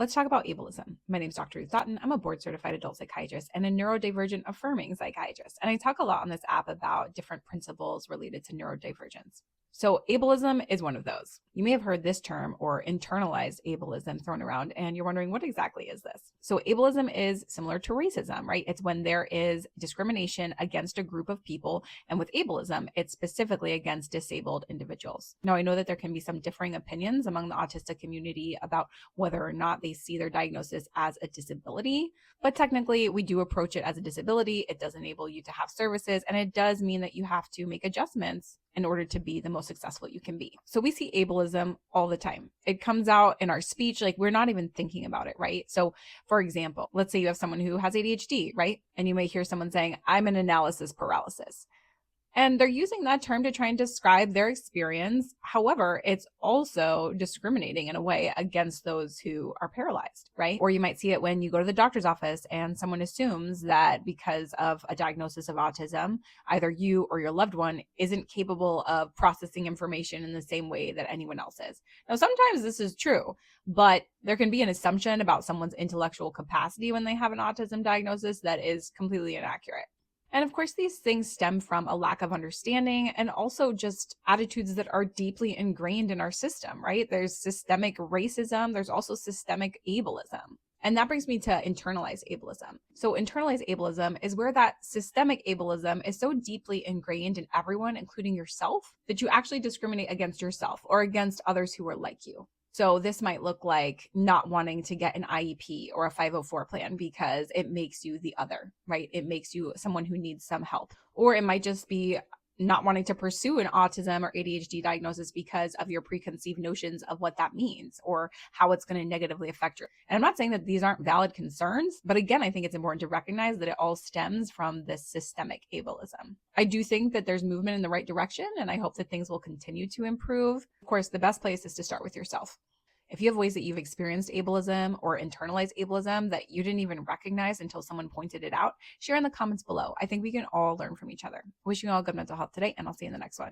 Let's talk about ableism. My name is Dr. Ruth Dotton. I'm a board certified adult psychiatrist and a neurodivergent affirming psychiatrist. And I talk a lot on this app about different principles related to neurodivergence. So, ableism is one of those. You may have heard this term or internalized ableism thrown around, and you're wondering, what exactly is this? So, ableism is similar to racism, right? It's when there is discrimination against a group of people. And with ableism, it's specifically against disabled individuals. Now, I know that there can be some differing opinions among the autistic community about whether or not they see their diagnosis as a disability, but technically, we do approach it as a disability. It does enable you to have services, and it does mean that you have to make adjustments in order to be the most successful you can be. So we see ableism all the time. It comes out in our speech, like we're not even thinking about it, right? So for example, let's say you have someone who has ADHD, right? And you may hear someone saying, I'm an analysis paralysis. And they're using that term to try and describe their experience. However, it's also discriminating in a way against those who are paralyzed, right? Or you might see it when you go to the doctor's office and someone assumes that because of a diagnosis of autism, either you or your loved one isn't capable of processing information in the same way that anyone else is. Now, sometimes this is true, but there can be an assumption about someone's intellectual capacity when they have an autism diagnosis that is completely inaccurate. And of course, these things stem from a lack of understanding and also just attitudes that are deeply ingrained in our system, right? There's systemic racism, there's also systemic ableism. And that brings me to internalized ableism. So, internalized ableism is where that systemic ableism is so deeply ingrained in everyone, including yourself, that you actually discriminate against yourself or against others who are like you. So this might look like not wanting to get an IEP or a 504 plan because it makes you the other, right? It makes you someone who needs some help. Or it might just be not wanting to pursue an autism or ADHD diagnosis because of your preconceived notions of what that means or how it's going to negatively affect you. And I'm not saying that these aren't valid concerns, but again, I think it's important to recognize that it all stems from this systemic ableism. I do think that there's movement in the right direction, and I hope that things will continue to improve. Of course, the best place is to start with yourself. If you have ways that you've experienced ableism or internalized ableism that you didn't even recognize until someone pointed it out, share in the comments below. I think we can all learn from each other. Wishing you all good mental health today, and I'll see you in the next one.